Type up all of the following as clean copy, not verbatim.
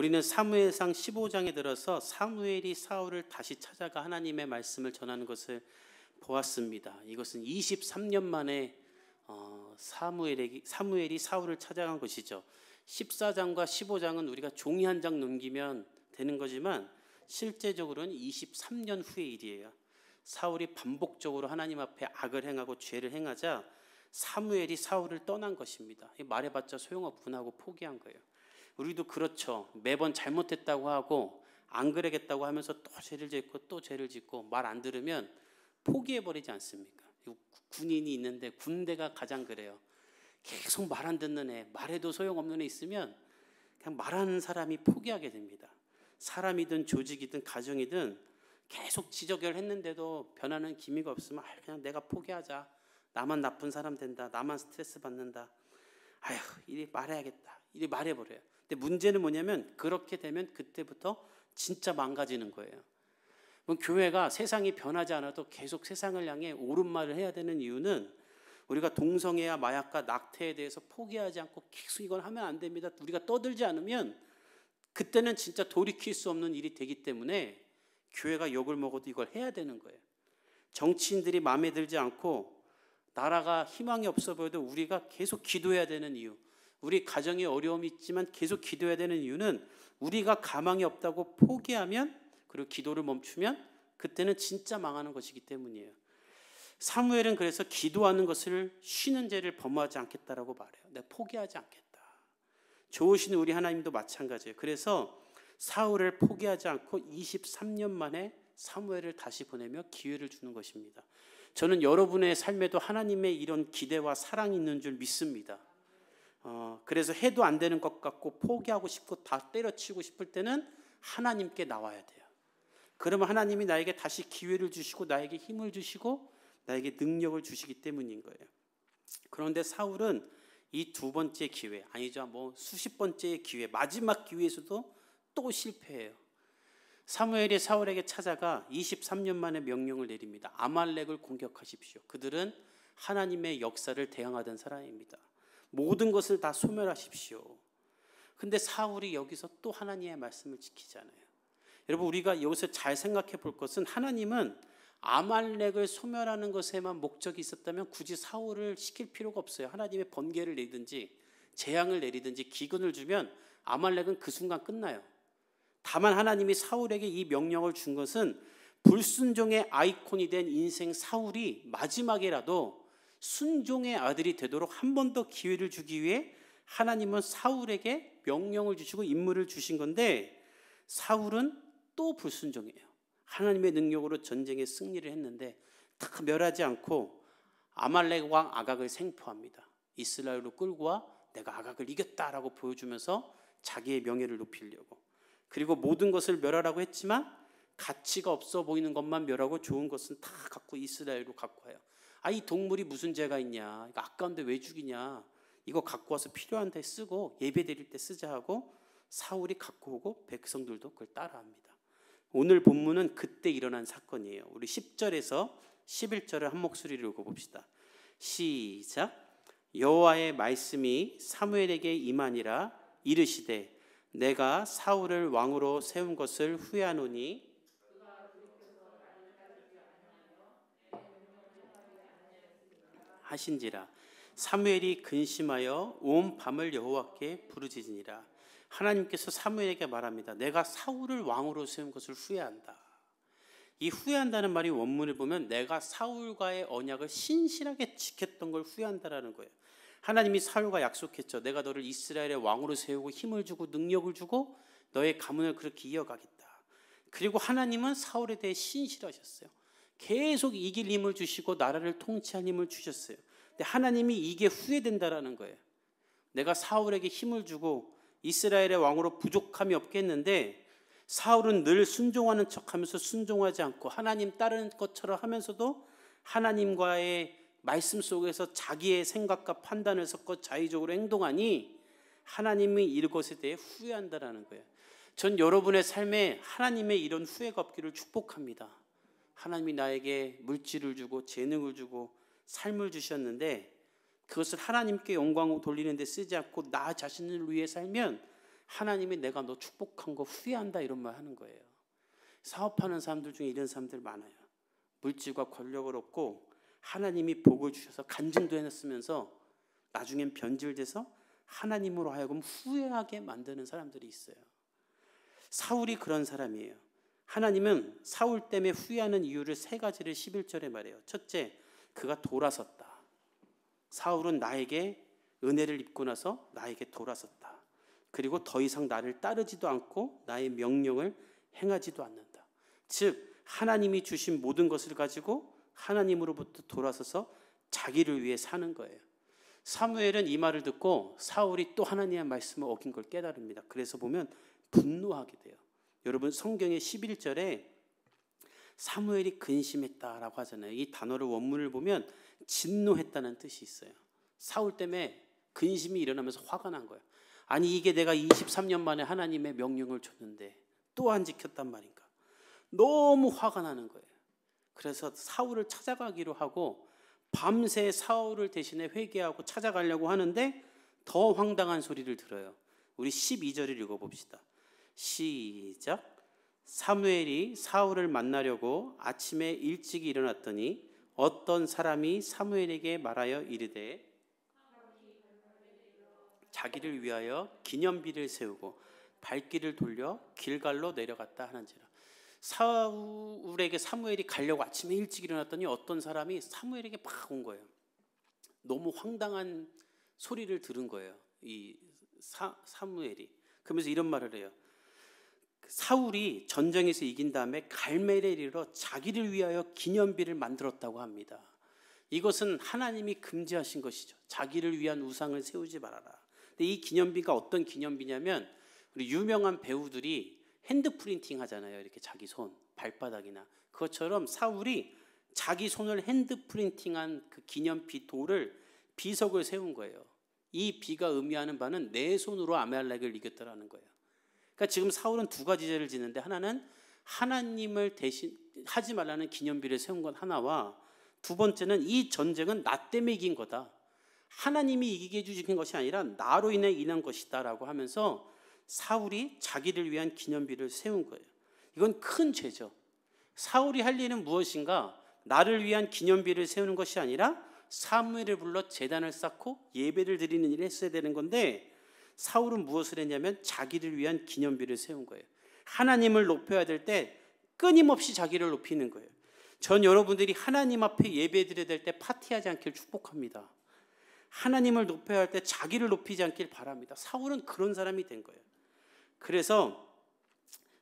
우리는 사무엘상 15장에 들어서 사무엘이 사울을 다시 찾아가 하나님의 말씀을 전하는 것을 보았습니다. 이것은 23년 만에 사무엘이 사울을 찾아간 것이죠. 14장과 15장은 우리가 종이 한 장 넘기면 되는 거지만 실제적으로는 23년 후의 일이에요. 사울이 반복적으로 하나님 앞에 악을 행하고 죄를 행하자 사무엘이 사울을 떠난 것입니다. 말해봤자 소용없구나 하고 포기한 거예요. 우리도 그렇죠. 매번 잘못했다고 하고 안 그러겠다고 하면서 또 죄를 짓고 또 죄를 짓고 말 안 들으면 포기해버리지 않습니까? 군인이 있는데 군대가 가장 그래요. 계속 말 안 듣는 애, 말해도 소용없는 애 있으면 그냥 말하는 사람이 포기하게 됩니다. 사람이든 조직이든 가정이든 계속 지적을 했는데도 변하는 기미가 없으면 그냥 내가 포기하자. 나만 나쁜 사람 된다. 나만 스트레스 받는다. 아휴, 이리 말해야겠다. 이리 말해버려요. 근데 문제는 뭐냐면 그렇게 되면 그때부터 진짜 망가지는 거예요. 교회가 세상이 변하지 않아도 계속 세상을 향해 옳은 말을 해야 되는 이유는 우리가 동성애와 마약과 낙태에 대해서 포기하지 않고 계속 이건 하면 안 됩니다. 우리가 떠들지 않으면 그때는 진짜 돌이킬 수 없는 일이 되기 때문에 교회가 욕을 먹어도 이걸 해야 되는 거예요. 정치인들이 마음에 들지 않고 나라가 희망이 없어 보여도 우리가 계속 기도해야 되는 이유, 우리 가정에 어려움이 있지만 계속 기도해야 되는 이유는 우리가 가망이 없다고 포기하면 그리고 기도를 멈추면 그때는 진짜 망하는 것이기 때문이에요. 사무엘은 그래서 기도하는 것을 쉬는 죄를 범하지 않겠다라고 말해요. 내가 포기하지 않겠다. 좋으신 우리 하나님도 마찬가지예요. 그래서 사울을 포기하지 않고 23년 만에 사무엘을 다시 보내며 기회를 주는 것입니다. 저는 여러분의 삶에도 하나님의 이런 기대와 사랑이 있는 줄 믿습니다. 그래서 해도 안 되는 것 같고 포기하고 싶고 다 때려치우고 싶을 때는 하나님께 나와야 돼요. 그러면 하나님이 나에게 다시 기회를 주시고 나에게 힘을 주시고 나에게 능력을 주시기 때문인 거예요. 그런데 사울은 이 두 번째 기회, 아니죠, 수십 번째의 기회, 마지막 기회에서도 또 실패해요. 사무엘이 사울에게 찾아가 23년 만에 명령을 내립니다. 아말렉을 공격하십시오. 그들은 하나님의 역사를 대항하던 사람입니다. 모든 것을 다 소멸하십시오. 근데 사울이 여기서 또 하나님의 말씀을 지키잖아요. 여러분, 우리가 여기서 잘 생각해 볼 것은 하나님은 아말렉을 소멸하는 것에만 목적이 있었다면 굳이 사울을 시킬 필요가 없어요. 하나님의 번개를 내리든지 재앙을 내리든지 기근을 주면 아말렉은 그 순간 끝나요. 다만 하나님이 사울에게 이 명령을 준 것은 불순종의 아이콘이 된 인생 사울이 마지막에라도 순종의 아들이 되도록 한 번 더 기회를 주기 위해 하나님은 사울에게 명령을 주시고 임무를 주신 건데 사울은 또 불순종해요. 하나님의 능력으로 전쟁에 승리를 했는데 다 멸하지 않고 아말렉 왕 아각을 생포합니다. 이스라엘로 끌고 와 내가 아각을 이겼다라고 보여주면서 자기의 명예를 높이려고. 그리고 모든 것을 멸하라고 했지만 가치가 없어 보이는 것만 멸하고 좋은 것은 다 갖고 이스라엘로 갖고 와요. 이 동물이 무슨 죄가 있냐, 이거 아까운데 왜 죽이냐, 이거 갖고 와서 필요한 데 쓰고 예배 드릴 때 쓰자 하고 사울이 갖고 오고 백성들도 그걸 따라합니다. 오늘 본문은 그때 일어난 사건이에요. 우리 10절에서 11절을 한 목소리로 읽어봅시다. 시작. 여호와의 말씀이 사무엘에게 임하니라. 이르시되 내가 사울을 왕으로 세운 것을 후회하노니 하신지라. 사무엘이 근심하여 온 밤을 여호와께 부르짖으니라. 하나님께서 사무엘에게 말합니다. 내가 사울을 왕으로 세운 것을 후회한다. 이 후회한다는 말이 원문을 보면 내가 사울과의 언약을 신실하게 지켰던 걸 후회한다라는 거예요. 하나님이 사울과 약속했죠. 내가 너를 이스라엘의 왕으로 세우고 힘을 주고 능력을 주고 너의 가문을 그렇게 이어가겠다. 그리고 하나님은 사울에 대해 신실하셨어요. 계속 이길 힘을 주시고 나라를 통치할 힘을 주셨어요. 근데 하나님이 이게 후회된다라는 거예요. 내가 사울에게 힘을 주고 이스라엘의 왕으로 부족함이 없게 했는데 사울은 늘 순종하는 척하면서 순종하지 않고 하나님 따르는 것처럼 하면서도 하나님과의 말씀 속에서 자기의 생각과 판단을 섞어 자의적으로 행동하니 하나님이 이것에 대해 후회한다라는 거예요. 전 여러분의 삶에 하나님의 이런 후회가 없기를 축복합니다. 하나님이 나에게 물질을 주고 재능을 주고 삶을 주셨는데 그것을 하나님께 영광을 돌리는 데 쓰지 않고 나 자신을 위해 살면 하나님이 내가 너 축복한 거 후회한다 이런 말 하는 거예요. 사업하는 사람들 중에 이런 사람들 많아요. 물질과 권력을 얻고 하나님이 복을 주셔서 간증도 해냈으면서 나중엔 변질돼서 하나님으로 하여금 후회하게 만드는 사람들이 있어요. 사울이 그런 사람이에요. 하나님은 사울 때문에 후회하는 이유를 3가지를 11절에 말해요. 첫째, 그가 돌아섰다. 사울은 나에게 은혜를 입고 나서 나에게 돌아섰다. 그리고 더 이상 나를 따르지도 않고 나의 명령을 행하지도 않는다. 즉 하나님이 주신 모든 것을 가지고 하나님으로부터 돌아서서 자기를 위해 사는 거예요. 사무엘은 이 말을 듣고 사울이 또 하나님의 말씀을 어긴 걸 깨달습니다. 그래서 보면 분노하게 돼요. 여러분 성경의 11절에 사무엘이 근심했다라고 하잖아요. 이 단어를 원문을 보면 진노했다는 뜻이 있어요. 사울 때문에 근심이 일어나면서 화가 난 거예요. 아니 이게 내가 23년 만에 하나님의 명령을 줬는데 또 안 지켰단 말인가. 너무 화가 나는 거예요. 그래서 사울을 찾아가기로 하고 밤새 사울을 대신에 회개하고 찾아가려고 하는데 더 황당한 소리를 들어요. 우리 12절을 읽어봅시다. 시작. 사무엘이 사울을 만나려고 아침에 일찍 일어났더니 어떤 사람이 사무엘에게 말하여 이르되 자기를 위하여 기념비를 세우고 발길을 돌려 길갈로 내려갔다 하는지라. 사울에게 사무엘이 가려고 아침에 일찍 일어났더니 어떤 사람이 사무엘에게 막 온 거예요. 너무 황당한 소리를 들은 거예요. 이 사무엘이. 그러면서 이런 말을 해요. 사울이 전쟁에서 이긴 다음에 갈멜에 이르러 자기를 위하여 기념비를 만들었다고 합니다. 이것은 하나님이 금지하신 것이죠. 자기를 위한 우상을 세우지 말아라. 근데 이 기념비가 어떤 기념비냐면 우리 유명한 배우들이 핸드 프린팅 하잖아요. 이렇게 자기 손, 발바닥이나. 그것처럼 사울이 자기 손을 핸드 프린팅한 그 기념비 돌을 비석을 세운 거예요. 이 비가 의미하는 바는 내 손으로 아말렉을 이겼다라는 거예요. 그러니까 지금 사울은 2가지 죄를 짓는데 하나는 하나님을 대신 하지 말라는 기념비를 세운 것 하나와 두 번째는 이 전쟁은 나 때문에 이긴 거다. 하나님이 이기게 해주신 것이 아니라 나로 인해 인한 것이다 라고 하면서 사울이 자기를 위한 기념비를 세운 거예요. 이건 큰 죄죠. 사울이 할 일은 무엇인가? 나를 위한 기념비를 세우는 것이 아니라 사무엘을 불러 제단을 쌓고 예배를 드리는 일을 했어야 되는 건데 사울은 무엇을 했냐면 자기를 위한 기념비를 세운 거예요. 하나님을 높여야 될 때 끊임없이 자기를 높이는 거예요. 전 여러분들이 하나님 앞에 예배 드려야 될 때 파티하지 않길 축복합니다. 하나님을 높여야 할 때 자기를 높이지 않길 바랍니다. 사울은 그런 사람이 된 거예요. 그래서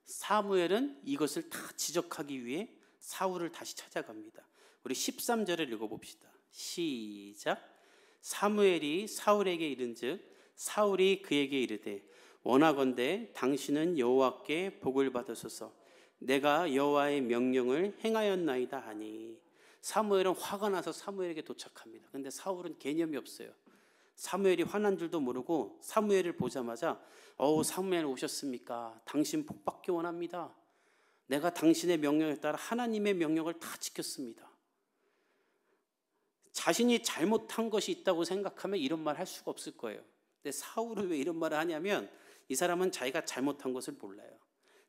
사무엘은 이것을 다 지적하기 위해 사울을 다시 찾아갑니다. 우리 13절을 읽어봅시다. 시작. 사무엘이 사울에게 이른즉 사울이 그에게 이르되 원하건대 당신은 여호와께 복을 받으소서. 내가 여호와의 명령을 행하였나이다 하니. 사무엘은 화가 나서 사무엘에게 도착합니다. 그런데 사울은 개념이 없어요. 사무엘이 화난 줄도 모르고 사무엘을 보자마자 사무엘 오셨습니까? 당신 복 받기 원합니다. 내가 당신의 명령에 따라 하나님의 명령을 다 지켰습니다. 자신이 잘못한 것이 있다고 생각하면 이런 말 할 수가 없을 거예요. 근데 사울은 왜 이런 말을 하냐면 이 사람은 자기가 잘못한 것을 몰라요.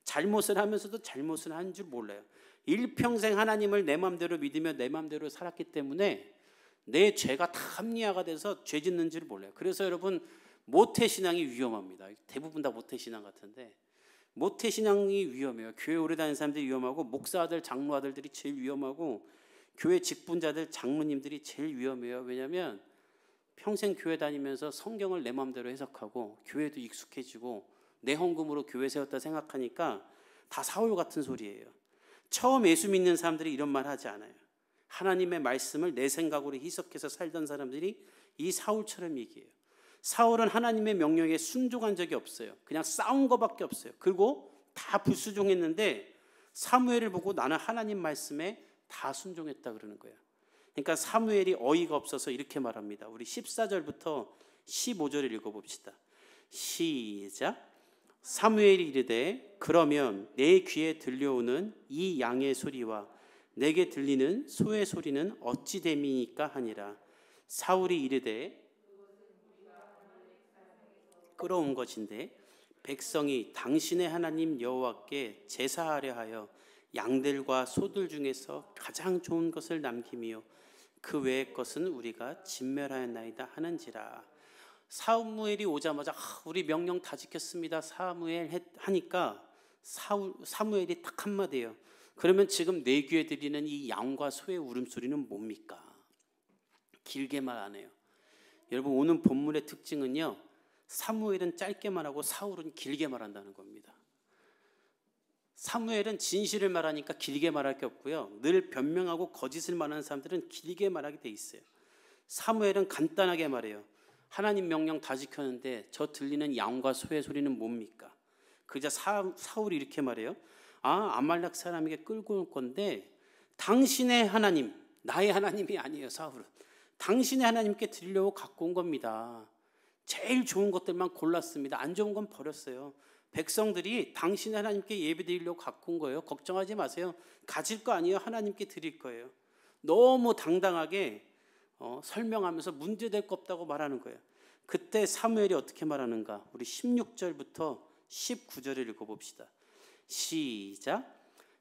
잘못을 하면서도 잘못을 한 줄 몰라요. 일평생 하나님을 내 마음대로 믿으며 내 마음대로 살았기 때문에 내 죄가 다 합리화가 돼서 죄 짓는 줄 몰라요. 그래서 여러분 모태신앙이 위험합니다. 대부분 다 모태신앙 같은데 모태신앙이 위험해요. 교회 오래 다니는 사람들이 위험하고 목사들, 장로아들들이 제일 위험하고 교회 직분자들, 장로님들이 제일 위험해요. 왜냐하면 평생 교회 다니면서 성경을 내 마음대로 해석하고 교회도 익숙해지고 내 헌금으로 교회 세웠다 생각하니까 다 사울 같은 소리예요. 처음 예수 믿는 사람들이 이런 말 하지 않아요. 하나님의 말씀을 내 생각으로 해석해서 살던 사람들이 이 사울처럼 얘기해요. 사울은 하나님의 명령에 순종한 적이 없어요. 그냥 싸운 것밖에 없어요. 그리고 다 불순종했는데 사무엘을 보고 나는 하나님 말씀에 다 순종했다 그러는 거예요. 그러니까 사무엘이 어이가 없어서 이렇게 말합니다. 우리 14절부터 15절을 읽어봅시다. 시작. 사무엘이 이르되 그러면 내 귀에 들려오는 이 양의 소리와 내게 들리는 소의 소리는 어찌 됨이니까 하니라. 사울이 이르되 끌어온 것인데 백성이 당신의 하나님 여호와께 제사하려 하여 양들과 소들 중에서 가장 좋은 것을 남기며 그 외의 것은 우리가 진멸하였나이다 하는지라. 사무엘이 오자마자 우리 명령 다 지켰습니다 사무엘 하니까 사무엘이 딱 한마디예요. 그러면 지금 내 귀에 들리는 이 양과 소의 울음소리는 뭡니까? 길게 말 안 해요. 여러분, 오늘 본문의 특징은요, 사무엘은 짧게 말하고 사울은 길게 말한다는 겁니다. 사무엘은 진실을 말하니까 길게 말할 게 없고요, 늘 변명하고 거짓을 말하는 사람들은 길게 말하게 돼 있어요. 사무엘은 간단하게 말해요. 하나님 명령 다 지켰는데 저 들리는 양과 소의 소리는 뭡니까? 그러자 사울이 이렇게 말해요. 아말렉 사람에게 끌고 올 건데 당신의 하나님, 나의 하나님이 아니에요. 사울은 당신의 하나님께 드리려고 갖고 온 겁니다. 제일 좋은 것들만 골랐습니다. 안 좋은 건 버렸어요. 백성들이 당신의 하나님께 예배드리려고 갖고 온 거예요. 걱정하지 마세요. 가질 거 아니에요. 하나님께 드릴 거예요. 너무 당당하게 설명하면서 문제될 거 없다고 말하는 거예요. 그때 사무엘이 어떻게 말하는가? 우리 16절부터 19절을 읽어봅시다. 시작.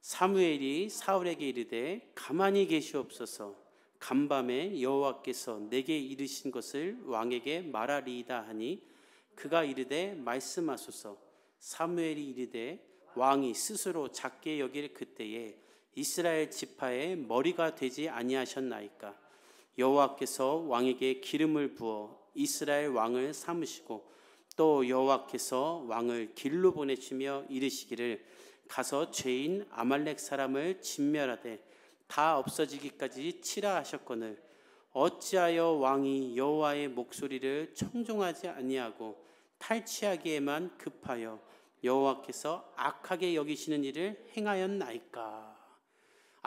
사무엘이 사울에게 이르되 가만히 계시옵소서. 간밤에 여호와께서 내게 이르신 것을 왕에게 말하리이다 하니 그가 이르되 말씀하소서. 사무엘이 이르되 왕이 스스로 작게 여길 그때에 이스라엘 지파의 머리가 되지 아니하셨나이까? 여호와께서 왕에게 기름을 부어 이스라엘 왕을 삼으시고 또 여호와께서 왕을 길로 보내시며 이르시기를 가서 죄인 아말렉 사람을 진멸하되 다 없어지기까지 치라 하셨거늘 어찌하여 왕이 여호와의 목소리를 청종하지 아니하고 탈취하기에만 급하여 여호와께서 악하게 여기시는 일을 행하였나이까?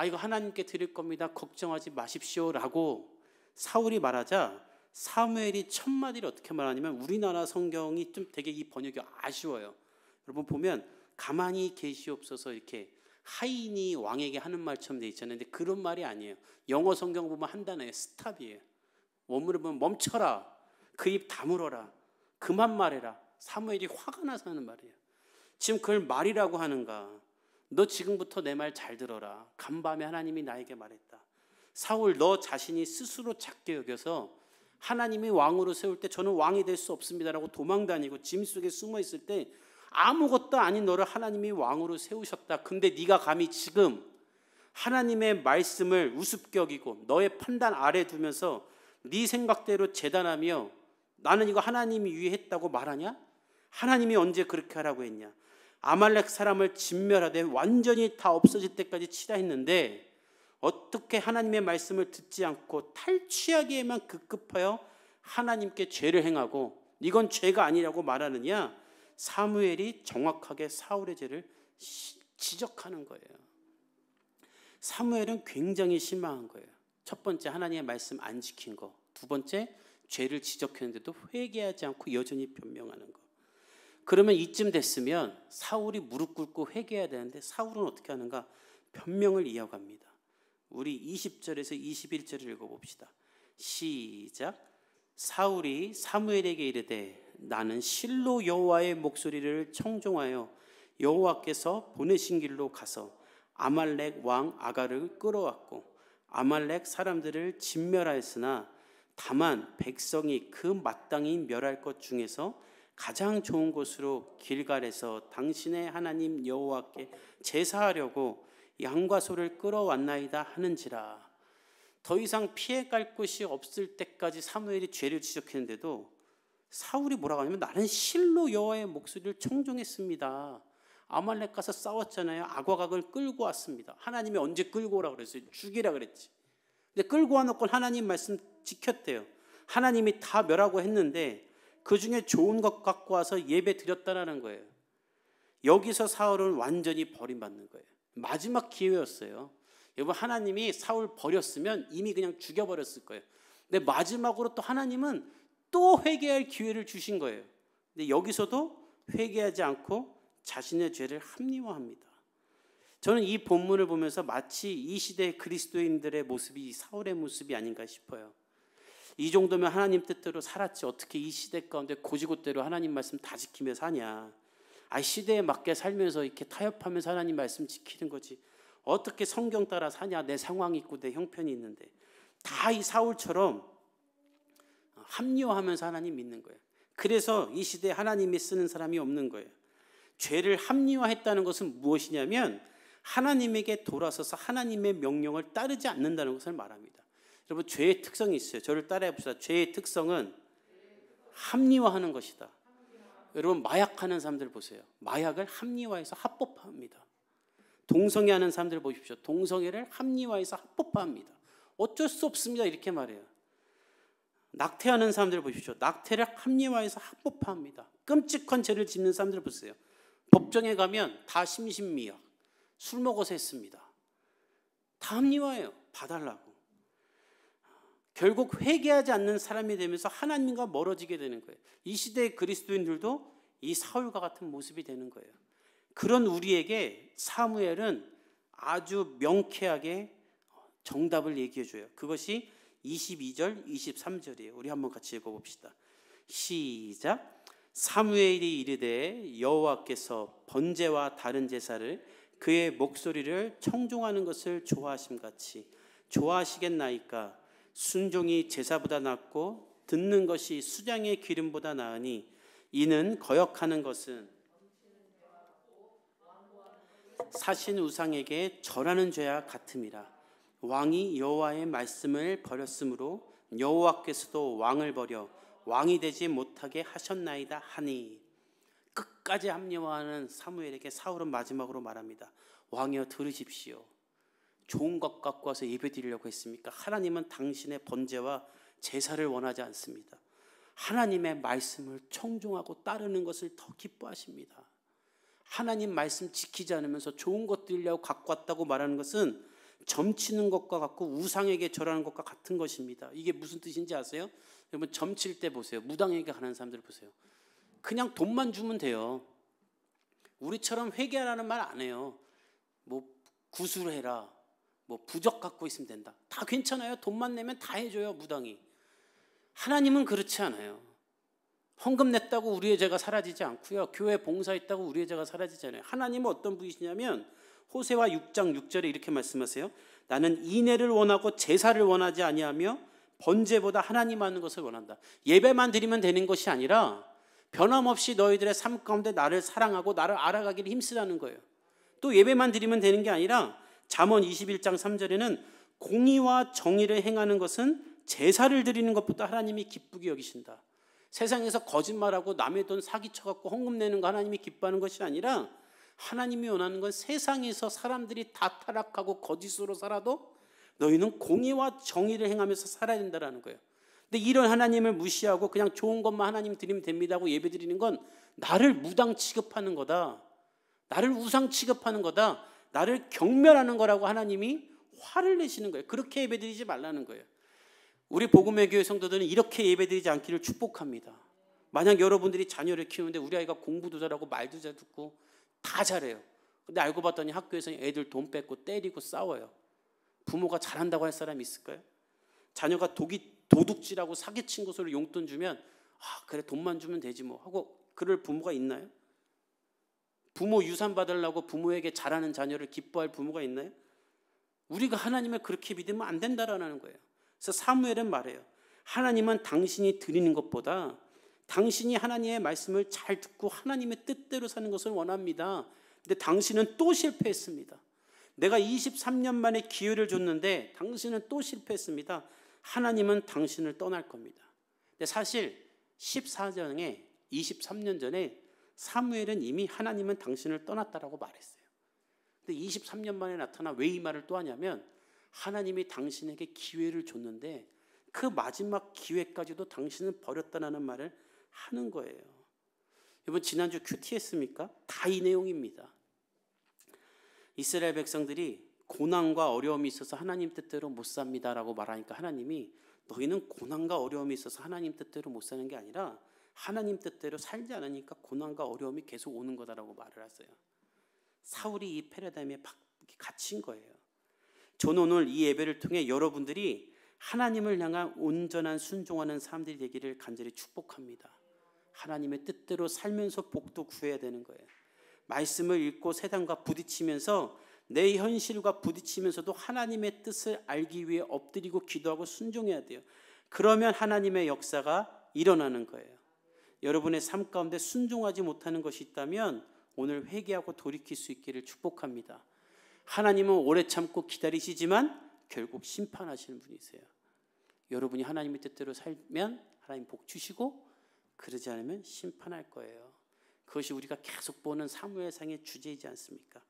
이거 하나님께 드릴 겁니다. 걱정하지 마십시오라고 사울이 말하자 사무엘이 첫 마디를 어떻게 말하냐면, 우리나라 성경이 좀 되게 이 번역이 아쉬워요. 여러분 보면 가만히 계시옵소서 이렇게 하인이 왕에게 하는 말처럼 돼 있잖아요. 근데 그런 말이 아니에요. 영어 성경 보면 한 단어예요. 스탑이에요. 원문을 보면 멈춰라, 그 입 다물어라, 그만 말해라. 사무엘이 화가 나서 하는 말이에요. 지금 그걸 말이라고 하는가? 너 지금부터 내 말 잘 들어라. 간밤에 하나님이 나에게 말했다. 사울, 너 자신이 스스로 작게 여겨서 하나님이 왕으로 세울 때 저는 왕이 될 수 없습니다라고 도망다니고 짐 속에 숨어 있을 때 아무것도 아닌 너를 하나님이 왕으로 세우셨다. 근데 네가 감히 지금 하나님의 말씀을 우습게 여기고 너의 판단 아래 두면서 네 생각대로 재단하며 나는 이거 하나님이 위해 했다고 말하냐? 하나님이 언제 그렇게 하라고 했냐? 아말렉 사람을 진멸하되 완전히 다 없어질 때까지 치라 했는데 어떻게 하나님의 말씀을 듣지 않고 탈취하기에만 급급하여 하나님께 죄를 행하고 이건 죄가 아니라고 말하느냐? 사무엘이 정확하게 사울의 죄를 지적하는 거예요. 사무엘은 굉장히 실망한 거예요. 첫 번째, 하나님의 말씀 안 지킨 거. 두 번째, 죄를 지적했는데도 회개하지 않고 여전히 변명하는 거. 그러면 이쯤 됐으면 사울이 무릎 꿇고 회개해야 되는데 사울은 어떻게 하는가? 변명을 이어갑니다. 우리 20절에서 21절을 읽어봅시다. 시작. 사울이 사무엘에게 이르되 나는 실로 여호와의 목소리를 청종하여 여호와께서 보내신 길로 가서 아말렉 왕 아가를 끌어왔고 아말렉 사람들을 진멸하였으나 다만 백성이 그 마땅히 멸할 것 중에서 가장 좋은 곳으로 길갈에서 당신의 하나님 여호와께 제사하려고 양과 소를 끌어왔나이다 하는지라. 더 이상 피해갈 곳이 없을 때까지 사무엘이 죄를 지적했는데도 사울이 뭐라고 하냐면 나는 실로 여호와의 목소리를 청종했습니다. 아말렉 가서 싸웠잖아요. 악어각을 끌고 왔습니다. 하나님이 언제 끌고 오라고 그랬어요? 죽이라 그랬지. 근데 끌고 와놓고 하나님 말씀 지켰대요. 하나님이 다 멸하고 했는데 그 중에 좋은 것 갖고 와서 예배 드렸다라는 거예요. 여기서 사울은 완전히 버림받는 거예요. 마지막 기회였어요. 여러분, 하나님이 사울 버렸으면 이미 그냥 죽여버렸을 거예요. 근데 마지막으로 또 하나님은 또 회개할 기회를 주신 거예요. 근데 여기서도 회개하지 않고 자신의 죄를 합리화합니다. 저는 이 본문을 보면서 마치 이 시대의 그리스도인들의 모습이 사울의 모습이 아닌가 싶어요. 이 정도면 하나님 뜻대로 살았지 어떻게 이 시대 가운데 고지고대로 하나님 말씀 다 지키며 사냐. 시대에 맞게 살면서 이렇게 타협하면서 하나님 말씀 지키는 거지. 어떻게 성경 따라 사냐? 내 상황이 있고 내 형편이 있는데. 다 이 사울처럼 합리화하면서 하나님 믿는 거예요. 그래서 이 시대에 하나님이 쓰는 사람이 없는 거예요. 죄를 합리화했다는 것은 무엇이냐면 하나님에게 돌아서서 하나님의 명령을 따르지 않는다는 것을 말합니다. 여러분, 죄의 특성이 있어요. 저를 따라해 봅시다. 죄의 특성은 합리화하는 것이다. 여러분, 마약하는 사람들 보세요. 마약을 합리화해서 합법화합니다. 동성애하는 사람들 보십시오. 동성애를 합리화해서 합법화합니다. 어쩔 수 없습니다. 이렇게 말해요. 낙태하는 사람들 보십시오. 낙태를 합리화해서 합법화합니다. 끔찍한 죄를 짓는 사람들 보세요. 법정에 가면 다 심신미약, 술 먹어서 했습니다. 다 합리화해요. 봐달라고. 결국 회개하지 않는 사람이 되면서 하나님과 멀어지게 되는 거예요. 이 시대의 그리스도인들도 이 사울과 같은 모습이 되는 거예요. 그런 우리에게 사무엘은 아주 명쾌하게 정답을 얘기해 줘요. 그것이 22절, 23절이에요. 우리 한번 같이 읽어봅시다. 시작. 사무엘이 이르되 여호와께서 번제와 다른 제사를 그의 목소리를 청종하는 것을 좋아하심같이 좋아하시겠나이까. 순종이 제사보다 낫고 듣는 것이 수장의 기름보다 나으니 이는 거역하는 것은 사신 우상에게 절하는 죄와 같음이라. 왕이 여호와의 말씀을 버렸으므로 여호와께서도 왕을 버려 왕이 되지 못하게 하셨나이다 하니. 끝까지 합리화하는 사무엘에게 사울은 마지막으로 말합니다. 왕이여 들으십시오. 좋은 것 갖고 와서 예배드리려고 했습니까? 하나님은 당신의 번제와 제사를 원하지 않습니다. 하나님의 말씀을 청종하고 따르는 것을 더 기뻐하십니다. 하나님 말씀 지키지 않으면서 좋은 것 드리려고 갖고 왔다고 말하는 것은 점치는 것과 같고 우상에게 절하는 것과 같은 것입니다. 이게 무슨 뜻인지 아세요? 여러분, 점칠 때 보세요. 무당에게 가는 사람들 보세요. 그냥 돈만 주면 돼요. 우리처럼 회개하라는 말 안 해요. 뭐 구술해라, 뭐 부적 갖고 있으면 된다. 다 괜찮아요. 돈만 내면 다 해줘요, 무당이. 하나님은 그렇지 않아요. 헌금 냈다고 우리의 죄가 사라지지 않고요. 교회 봉사했다고 우리의 죄가 사라지지 않아요. 하나님은 어떤 분이시냐면 호세와 6장 6절에 이렇게 말씀하세요. 나는 인애를 원하고 제사를 원하지 아니하며 번제보다 하나님 하는 것을 원한다. 예배만 드리면 되는 것이 아니라 변함없이 너희들의 삶 가운데 나를 사랑하고 나를 알아가기를 힘쓰라는 거예요. 또 예배만 드리면 되는 게 아니라 잠언 21장 3절에는 공의와 정의를 행하는 것은 제사를 드리는 것보다 하나님이 기쁘게 여기신다. 세상에서 거짓말하고 남의 돈 사기쳐갖고 헌금 내는 거 하나님이 기뻐하는 것이 아니라 하나님이 원하는 건 세상에서 사람들이 다 타락하고 거짓으로 살아도 너희는 공의와 정의를 행하면서 살아야 된다는 거예요. 근데 이런 하나님을 무시하고 그냥 좋은 것만 하나님 드리면 됩니다 하고 예배 드리는 건 나를 무당 취급하는 거다. 나를 우상 취급하는 거다. 나를 경멸하는 거라고 하나님이 화를 내시는 거예요. 그렇게 예배 드리지 말라는 거예요. 우리 복음의 교회 성도들은 이렇게 예배 드리지 않기를 축복합니다. 만약 여러분들이 자녀를 키우는데 우리 아이가 공부도 잘하고 말도 잘 듣고 다 잘해요. 근데 알고 봤더니 학교에서 애들 돈 뺏고 때리고 싸워요. 부모가 잘한다고 할 사람이 있을까요? 자녀가 도둑질하고 사기친 것으로 용돈 주면 그래 돈만 주면 되지 뭐 하고 그럴 부모가 있나요? 부모 유산 받으려고 부모에게 잘하는 자녀를 기뻐할 부모가 있나요? 우리가 하나님을 그렇게 믿으면 안 된다라는 거예요. 그래서 사무엘은 말해요. 하나님은 당신이 드리는 것보다 당신이 하나님의 말씀을 잘 듣고 하나님의 뜻대로 사는 것을 원합니다. 근데 당신은 또 실패했습니다. 내가 23년 만에 기회를 줬는데 당신은 또 실패했습니다. 하나님은 당신을 떠날 겁니다. 근데 사실 14장에 23년 전에 사무엘은 이미 하나님은 당신을 떠났다라고 말했어요. 근데 23년 만에 나타나 왜 이 말을 또 하냐면 하나님이 당신에게 기회를 줬는데 그 마지막 기회까지도 당신은 버렸다는 말을 하는 거예요. 여러분, 지난주 큐티 했습니까? 다 이 내용입니다. 이스라엘 백성들이 고난과 어려움이 있어서 하나님 뜻대로 못 삽니다라고 말하니까 하나님이 너희는 고난과 어려움이 있어서 하나님 뜻대로 못 사는 게 아니라 하나님 뜻대로 살지 않으니까 고난과 어려움이 계속 오는 거다라고 말을 하세요. 사울이 이 패러다임에 갇힌 거예요. 저는 오늘 이 예배를 통해 여러분들이 하나님을 향한 온전한 순종하는 사람들이 되기를 간절히 축복합니다. 하나님의 뜻대로 살면서 복도 구해야 되는 거예요. 말씀을 읽고 세상과 부딪히면서 내 현실과 부딪히면서도 하나님의 뜻을 알기 위해 엎드리고 기도하고 순종해야 돼요. 그러면 하나님의 역사가 일어나는 거예요. 여러분의 삶 가운데 순종하지 못하는 것이 있다면 오늘 회개하고 돌이킬 수 있기를 축복합니다. 하나님은 오래 참고 기다리시지만 결국 심판하시는 분이세요. 여러분이 하나님의 뜻대로 살면 하나님 복 주시고 그러지 않으면 심판할 거예요. 그것이 우리가 계속 보는 사무엘상의 주제이지 않습니까?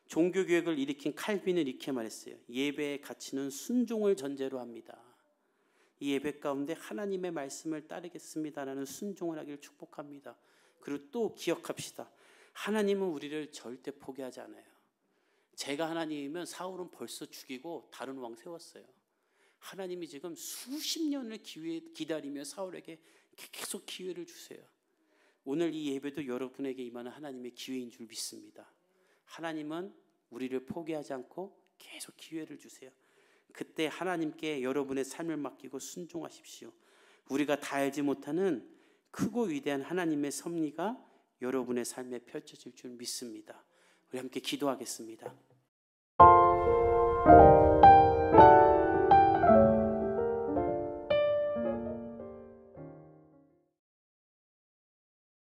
종교개혁을 일으킨 칼빈은 이렇게 말했어요. 예배의 가치는 순종을 전제로 합니다. 이 예배 가운데 하나님의 말씀을 따르겠습니다라는 순종을 하기를 축복합니다. 그리고 또 기억합시다. 하나님은 우리를 절대 포기하지 않아요. 제가 하나님이면 사울은 벌써 죽이고 다른 왕 세웠어요. 하나님이 지금 수십 년을 기다리며 사울에게 계속 기회를 주세요. 오늘 이 예배도 여러분에게 임하는 하나님의 기회인 줄 믿습니다. 하나님은 우리를 포기하지 않고 계속 기회를 주세요. 그때 하나님께 여러분의 삶을 맡기고 순종하십시오. 우리가 다 알지 못하는 크고 위대한 하나님의 섭리가 여러분의 삶에 펼쳐질 줄 믿습니다. 우리 함께 기도하겠습니다.